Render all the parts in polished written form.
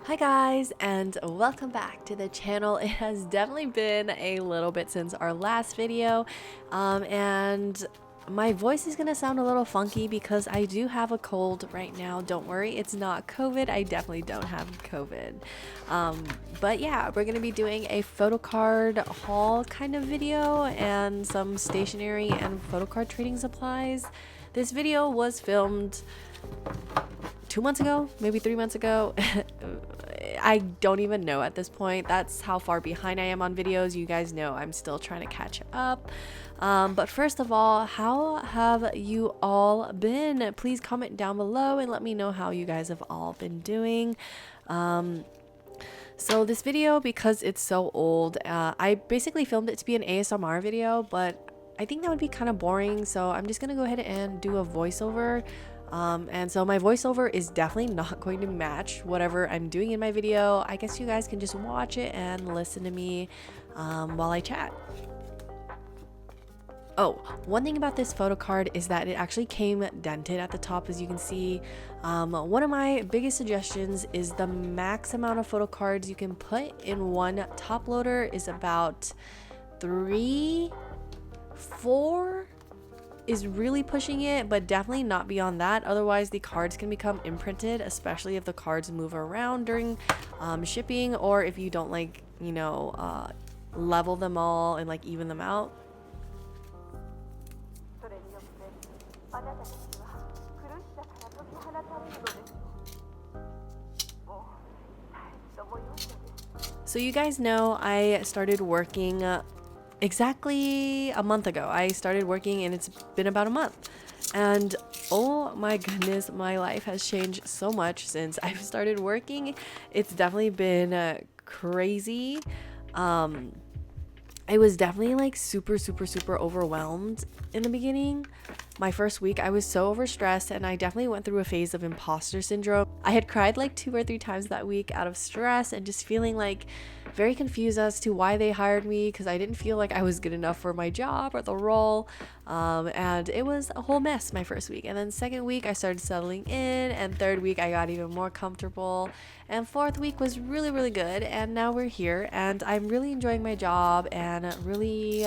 Hi guys, and welcome back to the channel. It has definitely been a little bit since our last video, and my voice is gonna sound a little funky because I do have a cold right now. Don't worry, it's not COVID. I definitely don't have COVID. But yeah, we're gonna be doing a photo card haul kind of video and some stationery and photo card trading supplies. This video was filmed 2 months ago, maybe 3 months ago. I don't even know at this point. That's how far behind I am on videos. You guys know I'm still trying to catch up. But first of all, how have you all been? Please comment down below and let me know how you guys have all been doing. So this video, because it's so old, I basically filmed it to be an ASMR video, but I think that would be kind of boring. So I'm just gonna go ahead and do a voiceover. And so my voiceover is definitely not going to match whatever I'm doing in my video. I guess you guys can just watch it and listen to me while I chat. Oh, one thing about this photo card is that it actually came dented at the top, as you can see. One of my biggest suggestions is the max amount of photo cards you can put in one top loader is about 3, 4 is really pushing it, but definitely not beyond that. Otherwise the cards can become imprinted, especially if the cards move around during shipping, or if you don't level them all and like even them out. So you guys know I started working exactly a month ago. I started working and it's been about a month, and oh my goodness, my life has changed so much since I've started working. It's definitely been crazy. I was definitely like super overwhelmed in the beginning. My first week I was so overstressed, and I definitely went through a phase of imposter syndrome. I had cried like 2 or 3 times that week out of stress and just feeling like very confused as to why they hired me, because I didn't feel like I was good enough for my job or the role. And it was a whole mess my first week. And then second week I started settling in, and third week I got even more comfortable, and fourth week was really good, and now we're here and I'm really enjoying my job, and really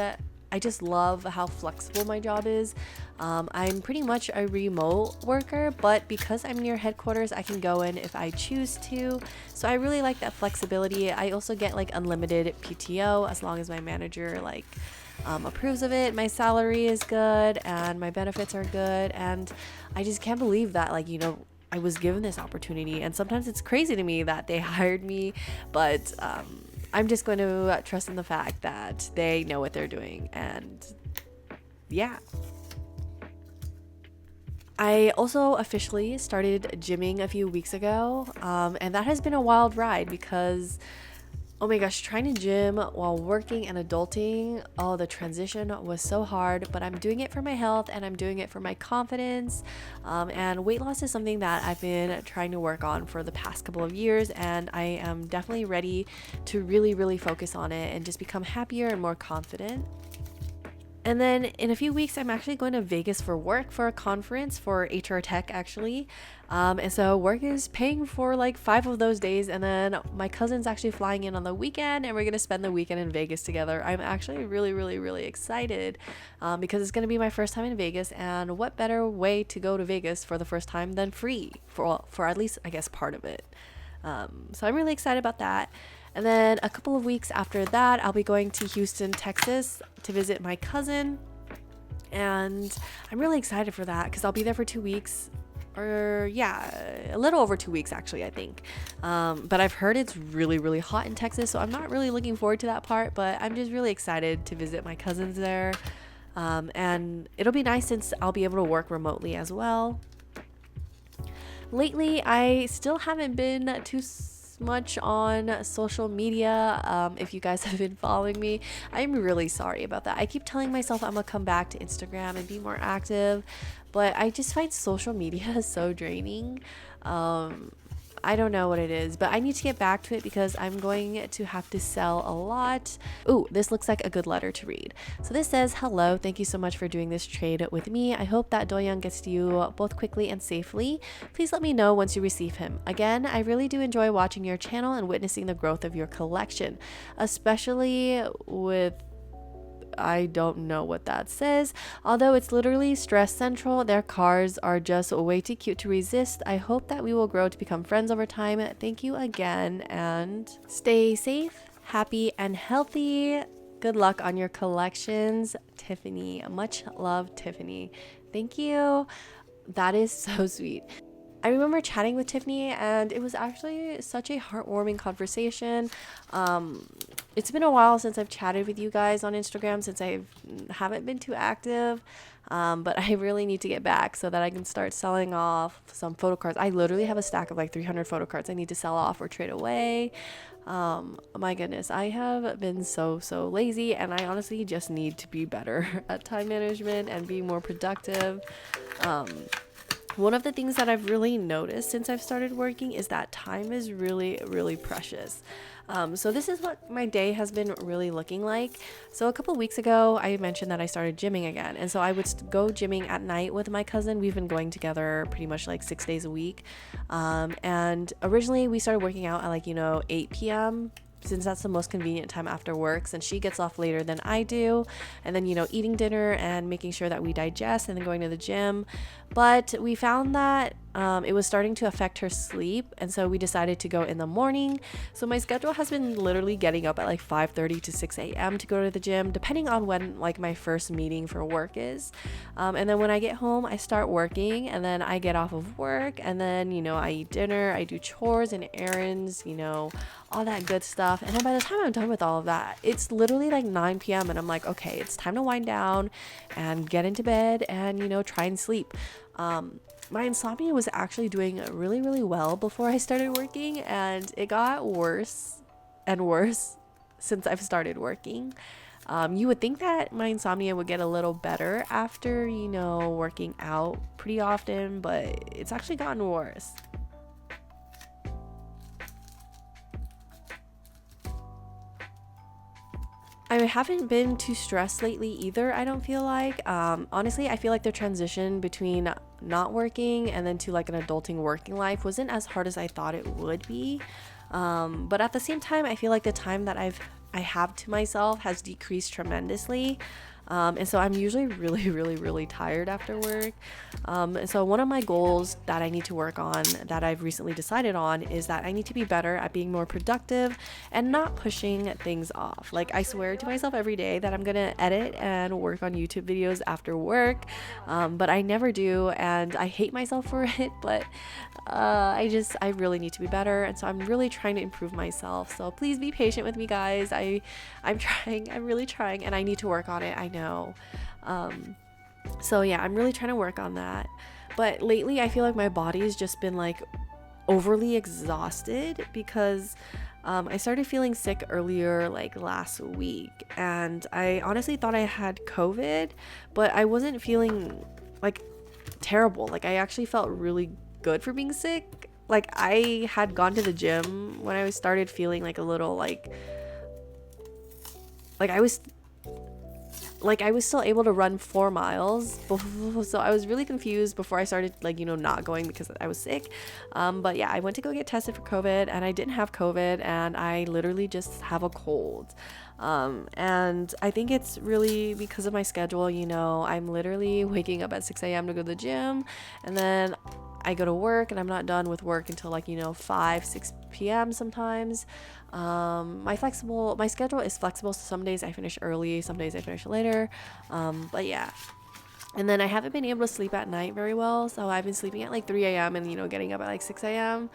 I just love how flexible my job is. I'm pretty much a remote worker, but because I'm near headquarters, I can go in if I choose to. So I really like that flexibility. I also get like unlimited PTO as long as my manager approves of it. My salary is good and my benefits are good, and I just can't believe that I was given this opportunity. And sometimes it's crazy to me that they hired me, but I'm just going to trust in the fact that they know what they're doing. And yeah. I also officially started gymming a few weeks ago, and that has been a wild ride because, oh my gosh, trying to gym while working and adulting, oh, the transition was so hard, but I'm doing it for my health and I'm doing it for my confidence. And weight loss is something that I've been trying to work on for the past couple of years, and I am definitely ready to really focus on it and just become happier and more confident. And then in a few weeks, I'm actually going to Vegas for work, for a conference for HR tech, actually. And so work is paying for like 5 of those days. And then my cousin's actually flying in on the weekend, and we're going to spend the weekend in Vegas together. I'm actually really excited because it's going to be my first time in Vegas. And what better way to go to Vegas for the first time than free for at least, I guess, part of it. So I'm really excited about that. And then a couple of weeks after that, I'll be going to Houston, Texas to visit my cousin. And I'm really excited for that because I'll be there for 2 weeks, or yeah, a little over 2 weeks actually, I think. But I've heard it's really hot in Texas, so I'm not really looking forward to that part, but I'm just really excited to visit my cousins there. And it'll be nice since I'll be able to work remotely as well. Lately, I still haven't been too much on social media. If you guys have been following me, I'm really sorry about that. I keep telling myself I'm gonna come back to Instagram and be more active, but I just find social media so draining. I don't know what it is, but I need to get back to it because I'm going to have to sell a lot. Ooh, this looks like a good letter to read. So this says, hello, thank you so much for doing this trade with me. I hope that Doyoung gets to you both quickly and safely. Please let me know once you receive him. Again, I really do enjoy watching your channel and witnessing the growth of your collection, especially with, I don't know what that says. Although it's literally stress central, their cars are just way too cute to resist. I hope that we will grow to become friends over time. Thank you again, and stay safe, happy, and healthy. Good luck on your collections, Tiffany. Much love, Tiffany. Thank you. That is so sweet. I remember chatting with Tiffany, and it was actually such a heartwarming conversation. It's been a while since I've chatted with you guys on Instagram, since I haven't been too active, but I really need to get back so that I can start selling off some photo cards. I literally have a stack of like 300 photo cards I need to sell off or trade away. My goodness, I have been so lazy, and I honestly just need to be better at time management and being more productive. One of the things that I've really noticed since I've started working is that time is really precious. So this is what my day has been really looking like. So a couple weeks ago, I mentioned that I started gymming again. And so I would go gymming at night with my cousin. We've been going together pretty much like 6 days a week. And originally we started working out at like, 8 p.m. since that's the most convenient time after work, since she gets off later than I do, and then eating dinner and making sure that we digest and then going to the gym. But we found that it was starting to affect her sleep, and so we decided to go in the morning. So my schedule has been literally getting up at like 5:30 to 6 a.m. to go to the gym, depending on when like my first meeting for work is. And then when I get home, I start working, and then I get off of work, and then I eat dinner, I do chores and errands, all that good stuff. And then by the time I'm done with all of that, it's literally like 9 p.m. and I'm like, okay, it's time to wind down and get into bed and try and sleep. My insomnia was actually doing really well before I started working, and it got worse and worse since I've started working. You would think that my insomnia would get a little better after working out pretty often, but it's actually gotten worse. I haven't been too stressed lately either, I don't feel like. Honestly, I feel like the transition between not working and then to like an adulting working life wasn't as hard as I thought it would be. But at the same time, I feel like the time that I have to myself has decreased tremendously. And so I'm usually really tired after work. And so one of my goals that I need to work on, that I've recently decided on, is that I need to be better at being more productive and not pushing things off. Like, I swear to myself every day that I'm gonna edit and work on YouTube videos after work, but I never do, and I hate myself for it. But I really need to be better, and so I'm really trying to improve myself. So please be patient with me, guys. I'm really trying, and I need to work on it, I know. So yeah, I'm really trying to work on that. But lately I feel like my body's just been like overly exhausted because I started feeling sick earlier, like last week, and I honestly thought I had COVID, but I wasn't feeling like terrible. Like, I actually felt really good for being sick. Like, I had gone to the gym when I started feeling like a little like I was still able to run 4 miles. So I was really confused before I started not going because I was sick. But yeah, I went to go get tested for COVID, and I didn't have COVID, and I literally just have a cold. And I think it's really because of my schedule. I'm literally waking up at 6 a.m. to go to the gym, and then I go to work, and I'm not done with work until 5, 6 p.m. sometimes. My schedule is flexible, so some days I finish early, some days I finish later. But yeah. And then I haven't been able to sleep at night very well, so I've been sleeping at 3 a.m. and getting up at 6 a.m.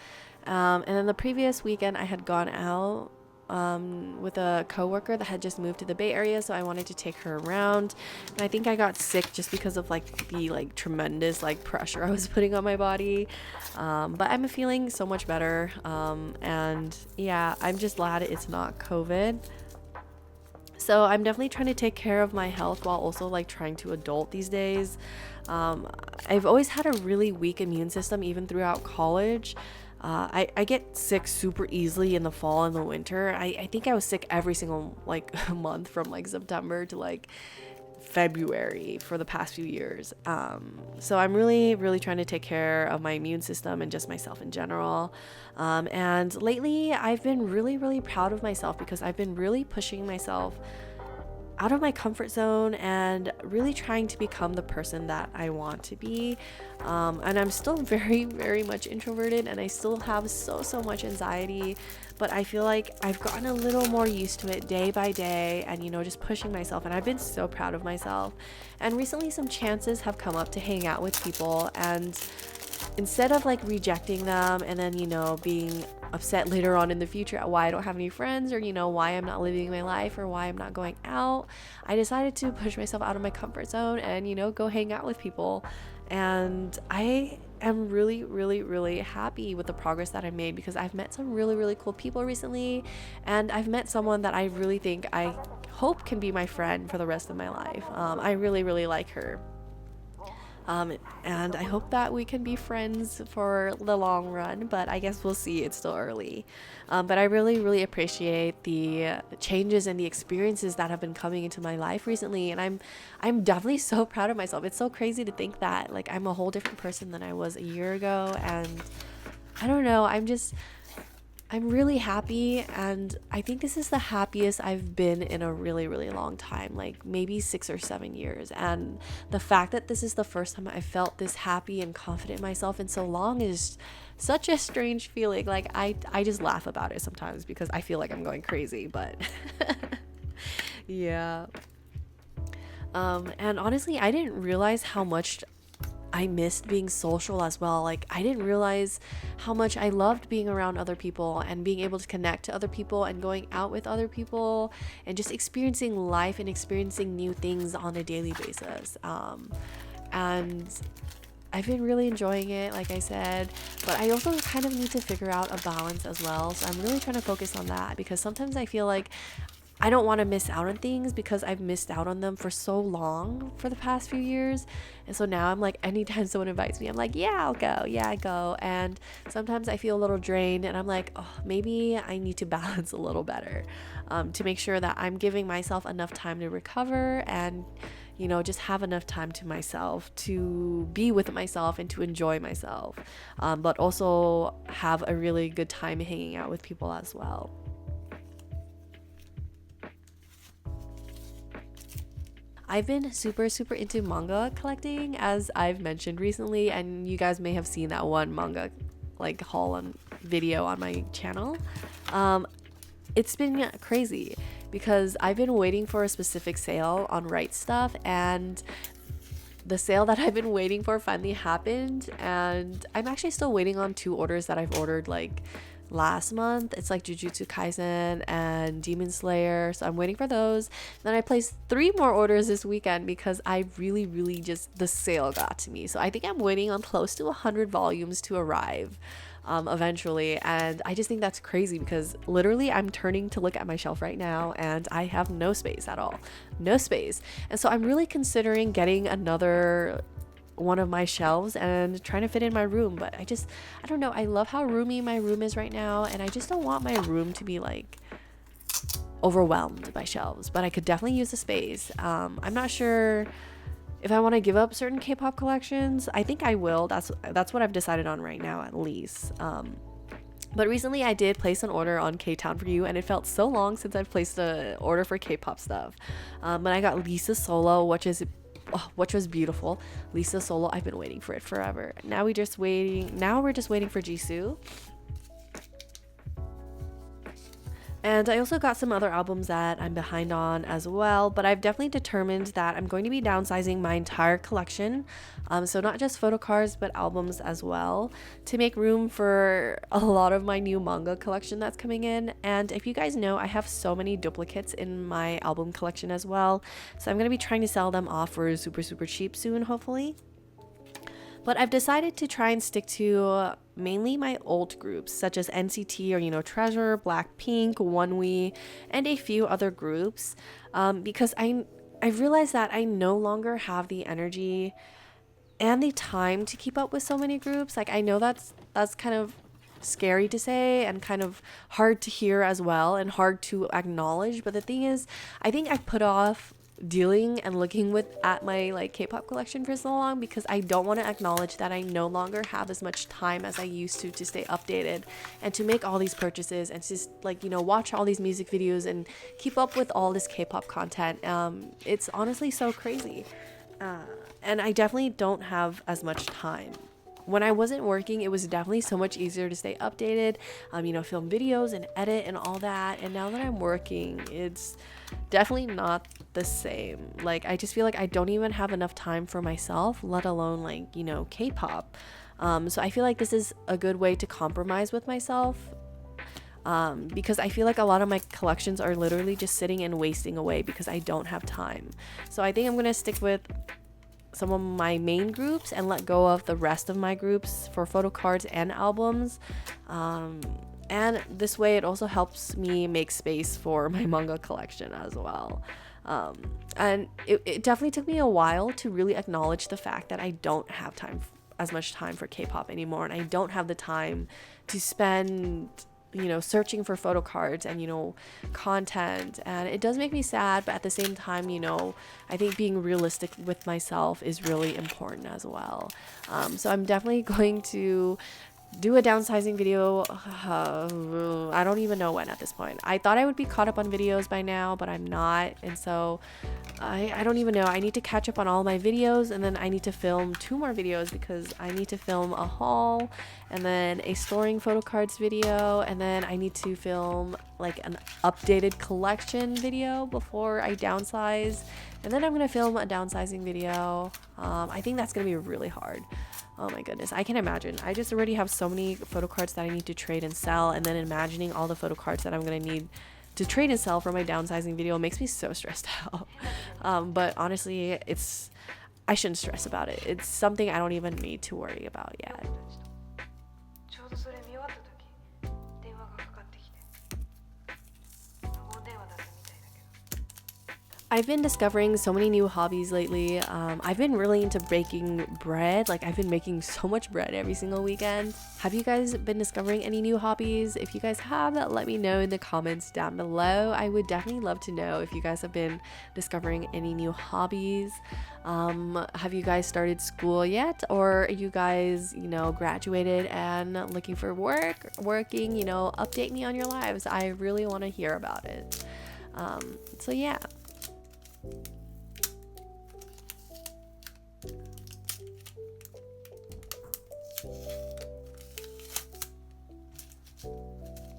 And then the previous weekend I had gone out with a coworker that had just moved to the Bay Area, so I wanted to take her around, and I think I got sick just because of the tremendous pressure I was putting on my body. But I'm feeling so much better, and yeah, I'm just glad it's not COVID. So I'm definitely trying to take care of my health while also trying to adult these days. I've always had a really weak immune system even throughout college. I get sick super easily in the fall and the winter. I think I was sick every single like month from like September to like February for the past few years. So I'm really, really trying to take care of my immune system and just myself in general. And lately, I've been really, really proud of myself because I've been really pushing myself out of my comfort zone and really trying to become the person that I want to be. And I'm still very, very much introverted and I still have so much anxiety, but I feel like I've gotten a little more used to it day by day and, just pushing myself. And I've been so proud of myself. And recently, some chances have come up to hang out with people, and instead of like rejecting them and then being upset later on in the future at why I don't have any friends, or why I'm not living my life, or why I'm not going out, I decided to push myself out of my comfort zone and go hang out with people. And I am really, really, really happy with the progress that I made because I've met some really, really cool people recently, and I've met someone that I really think I hope can be my friend for the rest of my life. I really, really like her. And I hope that we can be friends for the long run, but I guess we'll see. It's still early. But I really, really appreciate the changes and the experiences that have been coming into my life recently. And I'm definitely so proud of myself. It's so crazy to think that like I'm a whole different person than I was a year ago. And I don't know, I'm really happy, and I think this is the happiest I've been in a really, really long time, like maybe 6 or 7 years. And the fact that this is the first time I felt this happy and confident in myself in so long is such a strange feeling. Like I just laugh about it sometimes because I feel like I'm going crazy, but yeah. And honestly, I didn't realize how much I missed being social as well. Like I didn't realize how much I loved being around other people and being able to connect to other people and going out with other people and just experiencing life and experiencing new things on a daily basis. And I've been really enjoying it, like I said, but I also kind of need to figure out a balance as well. So I'm really trying to focus on that because sometimes I feel like I don't want to miss out on things because I've missed out on them for so long for the past few years. And so now I'm like, anytime someone invites me, I'm like, yeah, I'll go. Yeah, I go. And sometimes I feel a little drained and I'm like, oh, maybe I need to balance a little better to make sure that I'm giving myself enough time to recover and, just have enough time to myself to be with myself and to enjoy myself, but also have a really good time hanging out with people as well. I've been super, super into manga collecting, as I've mentioned recently, and you guys may have seen that one manga like haul on video on my channel. It's been crazy because I've been waiting for a specific sale on Right Stuff, and the sale that I've been waiting for finally happened, and I'm actually still waiting on 2 orders that I've ordered like last month. It's like Jujutsu Kaisen and Demon Slayer, so I'm waiting for those. Then I placed 3 more orders this weekend because I really just, the sale got to me. So I think I'm waiting on close to 100 volumes to arrive eventually, and I just think that's crazy because literally I'm turning to look at my shelf right now and I have no space at all, no space. And so I'm really considering getting another one of my shelves and trying to fit in my room, but I don't know, I love how roomy my room is right now, and I just don't want my room to be like overwhelmed by shelves, but I could definitely use the space. I'm not sure if I want to give up certain K-pop collections. I think I will. That's what I've decided on right now, at least. But recently I did place an order on K-Town for You, and it felt so long since I've placed an order for K-pop stuff. But I got Lisa Solo, which was beautiful. Lisa Solo, I've been waiting for it forever. Now we're just waiting for Jisoo. And I also got some other albums that I'm behind on as well, but I've definitely determined that I'm going to be downsizing my entire collection. So not just photo cards, but albums as well, to make room for a lot of my new manga collection that's coming in. And if you guys know, I have so many duplicates in my album collection as well. So I'm going to be trying to sell them off for super, super cheap soon, hopefully. But I've decided to try and stick to mainly my old groups, such as NCT or, Treasure, Blackpink, OneWe, and a few other groups, because I've realized that I no longer have the energy and the time to keep up with so many groups. Like, I know that's kind of scary to say and kind of hard to hear as well and hard to acknowledge. But the thing is, I think I put off dealing and looking with at my like K-pop collection for so long because I don't want to acknowledge that I no longer have as much time as I used to stay updated and to make all these purchases and just like, you know, watch all these music videos and keep up with all this K-pop content. It's honestly so crazy. And I definitely don't have as much time. When I wasn't working, it was definitely so much easier to stay updated, you know, film videos and edit and all that. And now that I'm working, it's definitely not the same. Like, I just feel like I don't even have enough time for myself, let alone like, you know, K-pop. So I feel like this is a good way to compromise with myself. Because I feel like a lot of my collections are literally just sitting and wasting away because I don't have time. So I think I'm gonna stick with some of my main groups and let go of the rest of my groups for photo cards and albums. And this way it also helps me make space for my manga collection as well. And it definitely took me a while to really acknowledge the fact that I don't have as much time for K-pop anymore, and I don't have the time to spend, you know, searching for photo cards and, you know, content. And it does make me sad, but at the same time, you know, I think being realistic with myself is really important as well. So I'm definitely going to do a downsizing video. I don't even know when at this point. I thought I would be caught up on videos by now, but I'm not. And so I don't even know. I need to catch up on all my videos, and then I need to film 2 more videos because I need to film a haul and then a storing photo cards video, and then I need to film like an updated collection video before I downsize, and then I'm gonna film a downsizing video. I think that's gonna be really hard. Oh my goodness, I can imagine. I just already have so many photo cards that I need to trade and sell, and then imagining all the photo cards that I'm gonna need to trade and sell for my downsizing video makes me so stressed out. But honestly, I shouldn't stress about it. It's something I don't even need to worry about yet. I've been discovering so many new hobbies lately. I've been really into baking bread. Like, I've been making so much bread every single weekend. Have you guys been discovering any new hobbies? If you guys have, let me know in the comments down below. I would definitely love to know if you guys have been discovering any new hobbies. Have you guys started school yet? Or are you guys, you know, graduated and looking for working, you know, update me on your lives. I really want to hear about it. So yeah.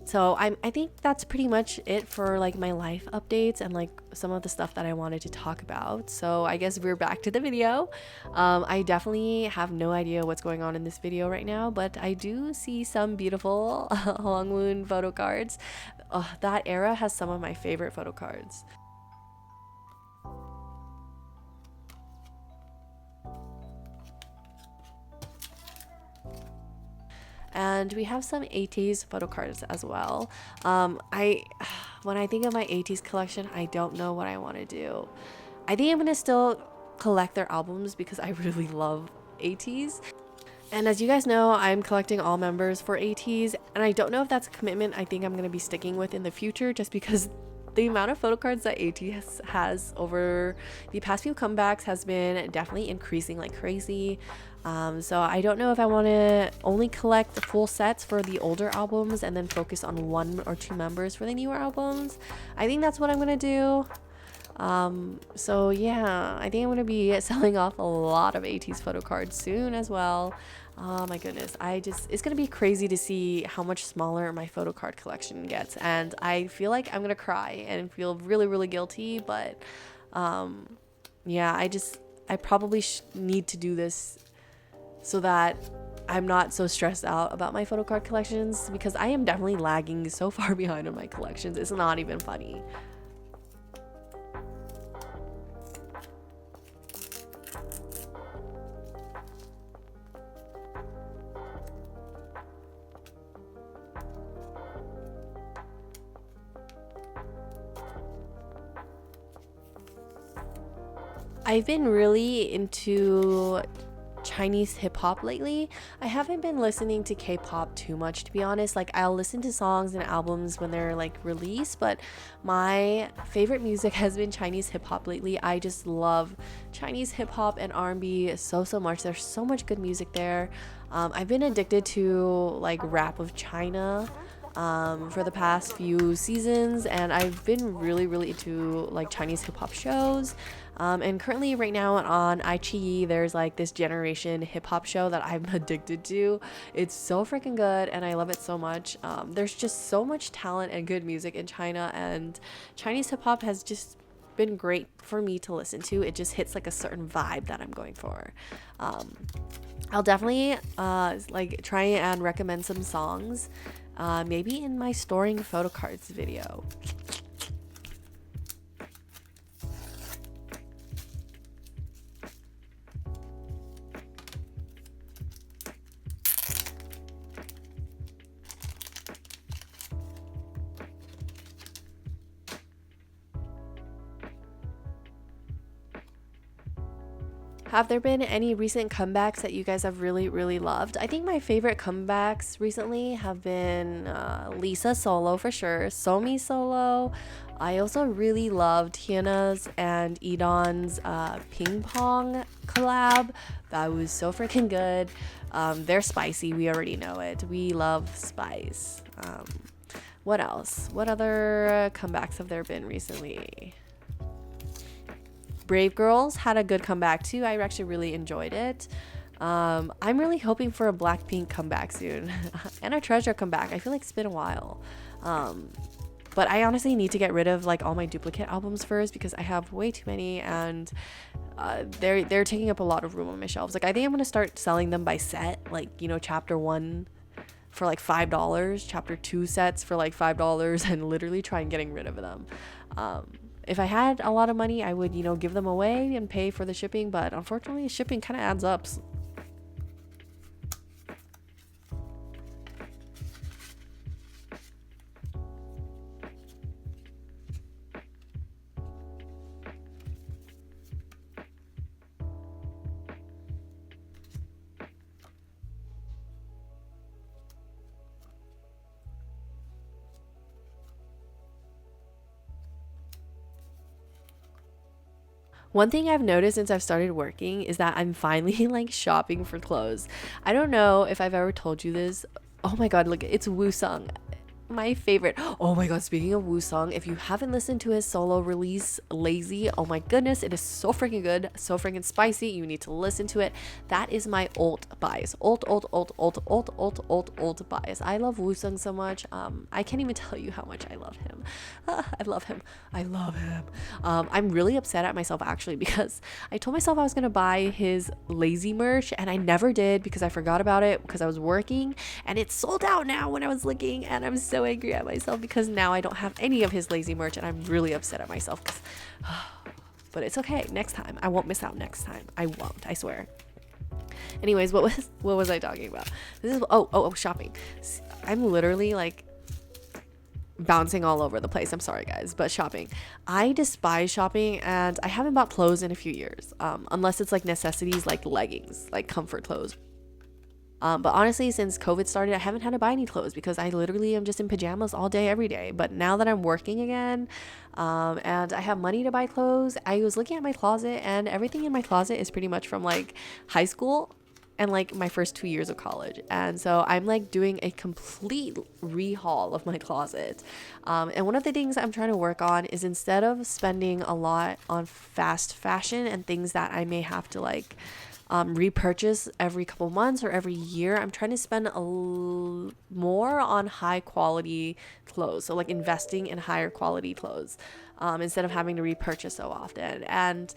So I think that's pretty much it for like my life updates and like some of the stuff that I wanted to talk about. So I guess we're back to the video. I definitely have no idea what's going on in this video right now, but I do see some beautiful Hongwoon photo cards. That era has some of my favorite photo cards. And we have some 80s photo cards as well. When I think of my 80s collection, I don't know what I want to do. I think I'm gonna still collect their albums because I really love 80s. And as you guys know, I'm collecting all members for 80s, and I don't know if that's a commitment I think I'm gonna be sticking with in the future, just because the amount of photo cards that 80s has over the past few comebacks has been definitely increasing like crazy. So I don't know if I want to only collect the full sets for the older albums and then focus on 1 or 2 members for the newer albums. I think that's what I'm gonna do. So yeah, I think I'm gonna be selling off a lot of 80s photo cards soon as well. Oh my goodness, it's gonna be crazy to see how much smaller my photo card collection gets, and I feel like I'm gonna cry and feel really, really guilty, but yeah, I probably need to do this so that I'm not so stressed out about my photo card collections, because I am definitely lagging so far behind on my collections. It's not even funny. I've been really into Chinese hip hop lately. I haven't been listening to K-pop too much, to be honest. Like, I'll listen to songs and albums when they're like released, but my favorite music has been Chinese hip hop lately. I just love Chinese hip hop and R&B so much. There's so much good music there. I've been addicted to like Rap of China for the past few seasons, and I've been really into like Chinese hip hop shows. And currently right now on iQIYI there's like this generation hip hop show that I'm addicted to. It's so freaking good and I love it so much. There's just so much talent and good music in China, and Chinese hip hop has just been great for me to listen to. It just hits like a certain vibe that I'm going for. I'll definitely like try and recommend some songs, maybe in my storing photo cards video. Have there been any recent comebacks that you guys have really loved? I think my favorite comebacks recently have been Lisa solo for sure, Somi solo. I also really loved Hyena's and Edon's ping pong collab. That was so freaking good. They're spicy, we already know it. We love spice. What else? What other comebacks have there been recently? Brave Girls had a good comeback too. I actually really enjoyed it. I'm really hoping for a Blackpink comeback soon and a Treasure comeback. I feel like it's been a while. But I honestly need to get rid of like all my duplicate albums first because I have way too many, and they're taking up a lot of room on my shelves. Like, I think I'm gonna start selling them by set, like, you know, chapter 1 for like $5, chapter 2 sets for like $5, and literally try and getting rid of them. If I had a lot of money, I would, you know, give them away and pay for the shipping, but unfortunately shipping kind of adds up. One thing I've noticed since I've started working is that I'm finally like shopping for clothes. I don't know if I've ever told you this. Oh my god, look, it's Woo-sung, my favorite. Oh my god, speaking of Woo-sung, if you haven't listened to his solo release Lazy, oh my goodness, it is so freaking good, so freaking spicy. You need to listen to it. That is my alt bias. Alt bias. I love Woo-sung so much. I can't even tell you how much I love him. I love him. I'm really upset at myself actually because I told myself I was gonna buy his Lazy merch and I never did because I forgot about it because I was working, and it's sold out now when I was looking, and I'm so angry at myself because now I don't have any of his Lazy merch, and I'm really upset at myself because but it's okay. Next time I won't miss out. Next time I won't, I swear. Anyways, what was I talking about? This is shopping. I'm literally like bouncing all over the place. I'm sorry guys, but shopping, I despise shopping, and I haven't bought clothes in a few years, unless it's like necessities like leggings, like comfort clothes. But honestly, since COVID started, I haven't had to buy any clothes because I literally am just in pajamas all day, every day. But now that I'm working again, and I have money to buy clothes, I was looking at my closet, and everything in my closet is pretty much from like high school and like my first 2 years of college. And so I'm like doing a complete rehaul of my closet. And one of the things I'm trying to work on is, instead of spending a lot on fast fashion and things that I may have to like repurchase every couple months or every year, I'm trying to spend more on high quality clothes. So like investing in higher quality clothes, instead of having to repurchase so often. And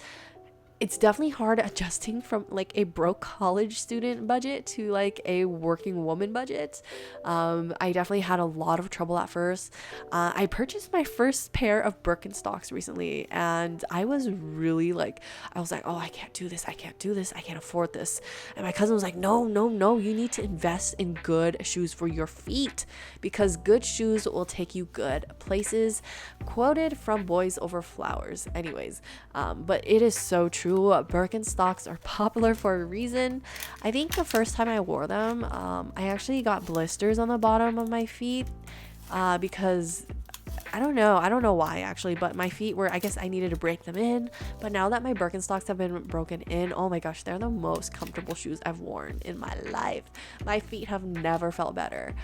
it's definitely hard adjusting from like a broke college student budget to like a working woman budget. I definitely had a lot of trouble at first. I purchased my first pair of Birkenstocks recently, and I was really like, I was like, oh, I can't do this, I can't afford this. And my cousin was like, no, you need to invest in good shoes for your feet, because good shoes will take you good places. Quoted from Boys Over Flowers. Anyways, but it is so true. true. Birkenstocks are popular for a reason. I think the first time I wore them, I actually got blisters on the bottom of my feet because I don't know why actually, but my feet were, I guess I needed to break them in. But now that my Birkenstocks have been broken in, oh my gosh, they're the most comfortable shoes I've worn in my life. My feet have never felt better.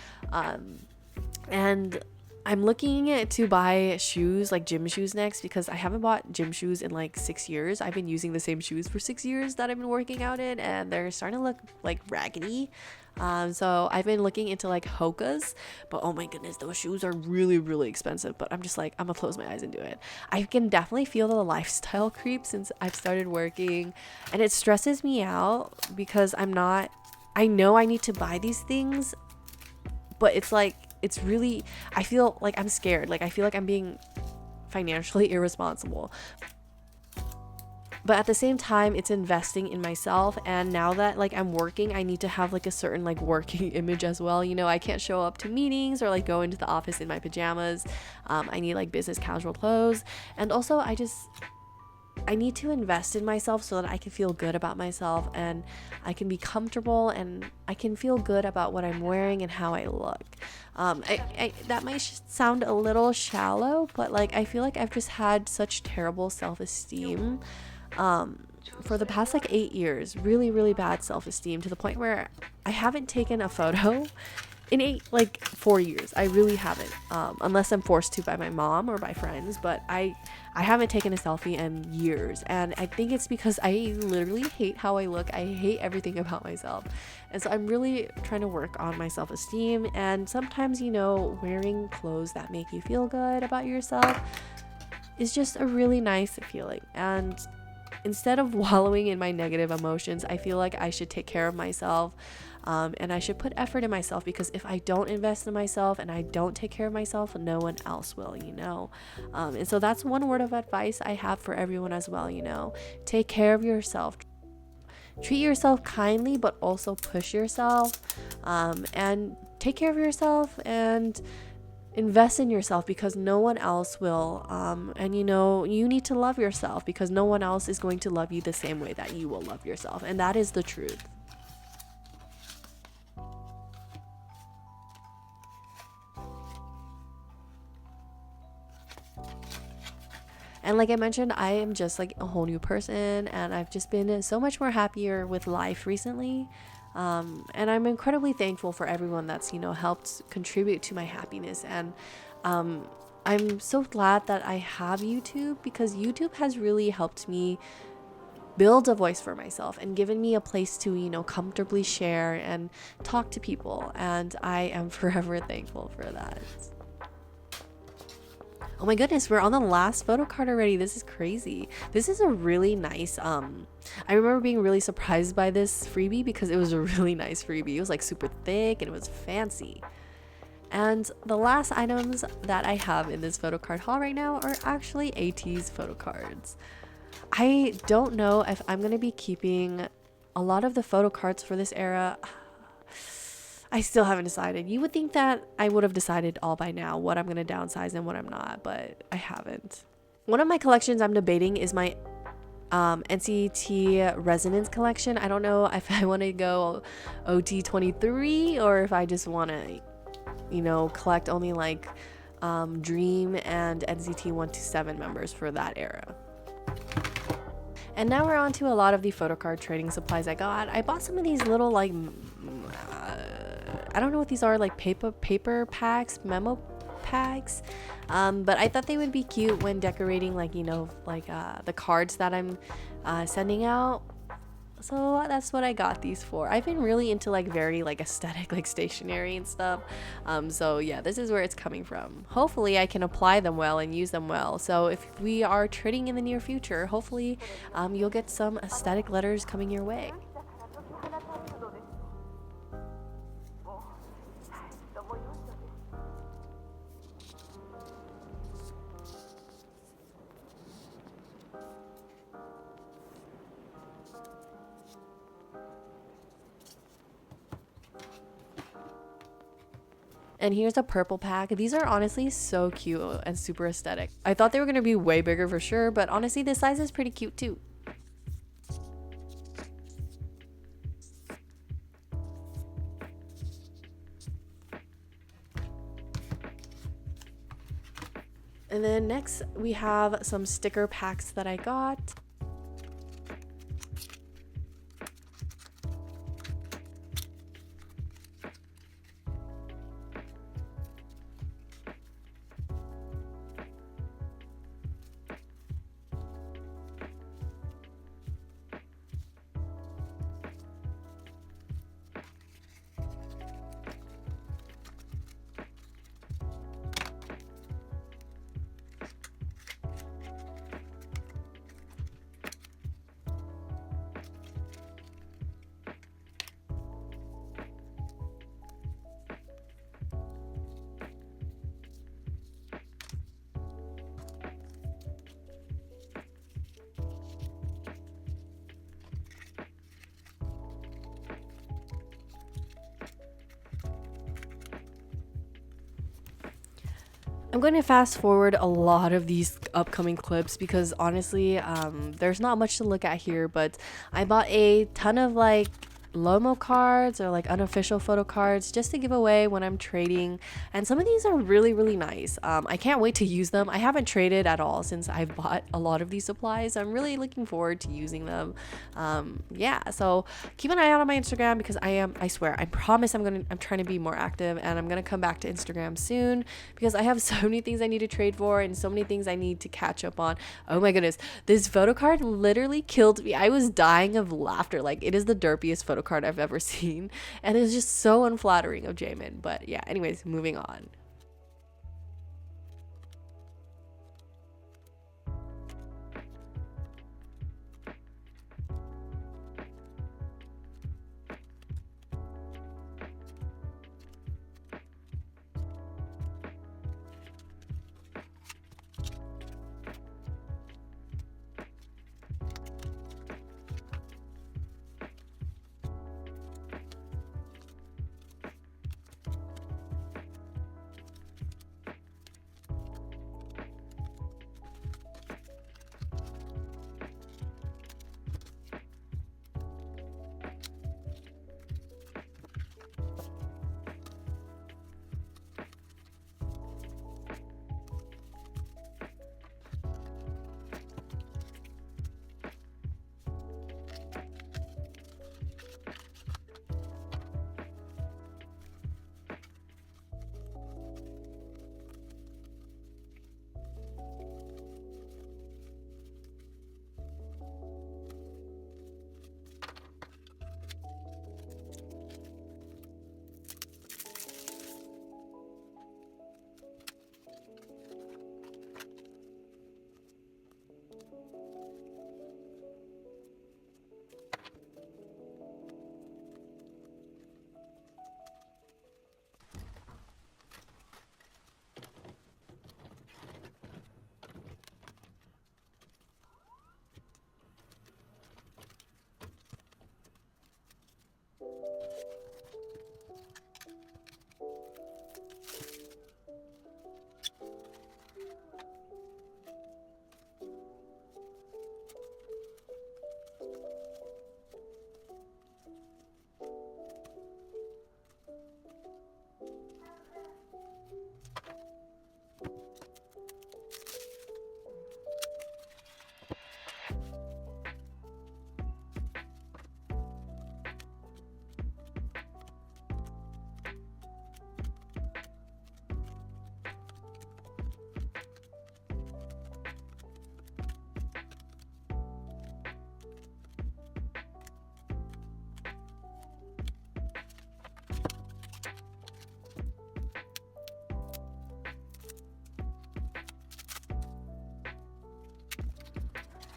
And I'm looking to buy shoes, like gym shoes next, because I haven't bought gym shoes in like 6 years. I've been using the same shoes for 6 years that I've been working out in, and they're starting to look like raggedy. So I've been looking into like Hoka's, but oh my goodness, those shoes are really, really expensive. But I'm just like, I'm gonna close my eyes and do it. I can definitely feel the lifestyle creep since I've started working, and it stresses me out because I know I need to buy these things, but it's like, it's really, I feel like I'm scared. Like I feel like I'm being financially irresponsible. But at the same time, it's investing in myself. And now that like I'm working, I need to have like a certain like working image as well. You know, I can't show up to meetings or like go into the office in my pajamas. I need like business casual clothes. And also I need to invest in myself so that I can feel good about myself and I can be comfortable and I can feel good about what I'm wearing and how I look. That might sound a little shallow, but like I feel like I've just had such terrible self-esteem for the past like 8 years. Really, really bad self-esteem to the point where I haven't taken a photo in 4 years. I really haven't, unless I'm forced to by my mom or by friends, but I haven't taken a selfie in years. And I think it's because I literally hate how I look. I hate everything about myself. And so I'm really trying to work on my self-esteem. And sometimes, you know, wearing clothes that make you feel good about yourself is just a really nice feeling. And instead of wallowing in my negative emotions, I feel like I should take care of myself. And I should put effort in myself, because if I don't invest in myself and I don't take care of myself, no one else will, you know. And so that's one word of advice I have for everyone as well, you know. Take care of yourself. Treat yourself kindly, but also push yourself. And take care of yourself and invest in yourself, because no one else will. And you know, you need to love yourself, because no one else is going to love you the same way that you will love yourself. And that is the truth. And like I mentioned, I am just like a whole new person, and I've just been so much more happier with life recently. And I'm incredibly thankful for everyone that's, you know, helped contribute to my happiness. And I'm so glad that I have YouTube, because YouTube has really helped me build a voice for myself and given me a place to, you know, comfortably share and talk to people. And I am forever thankful for that. Oh my goodness, we're on the last photo card already. This is crazy. This is a really nice, I remember being really surprised by this freebie because it was a really nice freebie. It was like super thick and it was fancy. And the last items that I have in this photo card haul right now are actually AT's photo cards. I don't know if I'm going to be keeping a lot of the photo cards for this era. I still haven't decided. You would think that I would have decided all by now what I'm going to downsize and what I'm not, but I haven't. One of my collections I'm debating is my NCT Resonance collection. I don't know if I want to go OT23 or if I just want to, you know, collect only like Dream and NCT 127 members for that era. And now we're on to a lot of the photo card trading supplies I got. I bought some of these little like I don't know what these are, like paper packs, memo packs, but I thought they would be cute when decorating, like, you know, like the cards that I'm sending out. So that's what I got these for. I've been really into like very like aesthetic like stationery and stuff, so yeah, this is where it's coming from. Hopefully I can apply them well and use them well, so if we are trading in the near future, hopefully you'll get some aesthetic letters coming your way. And here's a purple pack. These are honestly so cute and super aesthetic. I thought they were going to be way bigger for sure, but honestly this size is pretty cute too. And then next we have some sticker packs that I got. I'm going to fast forward a lot of these upcoming clips because honestly, there's not much to look at here, but I bought a ton of like Lomo cards or like unofficial photo cards just to give away when I'm trading, and some of these are really nice. I can't wait to use them. I haven't traded at all since I bought a lot of these supplies. I'm really looking forward to using them. Yeah, so keep an eye out on my Instagram because I swear, I promise I'm trying to be more active, and I'm gonna come back to Instagram soon because I have so many things I need to trade for and so many things I need to catch up on. Oh my goodness, this photo card literally killed me. I was dying of laughter. Like, it is the derpiest photo card I've ever seen, and it's just so unflattering of Jamin. But yeah, anyways, moving on.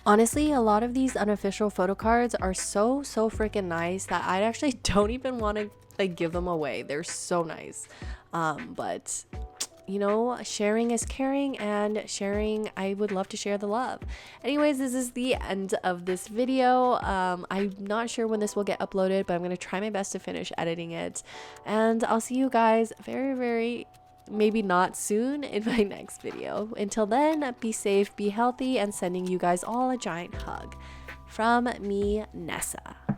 Honestly, a lot of these unofficial photo cards are so freaking nice that I actually don't even want to like give them away. They're so nice. But you know, sharing is caring, and sharing, I would love to share the love. Anyways, this is the end of this video. I'm not sure when this will get uploaded, but I'm going to try my best to finish editing it. And I'll see you guys very maybe not soon in my next video. Until then, be safe, be healthy, and sending you guys all a giant hug. From me, Nessa.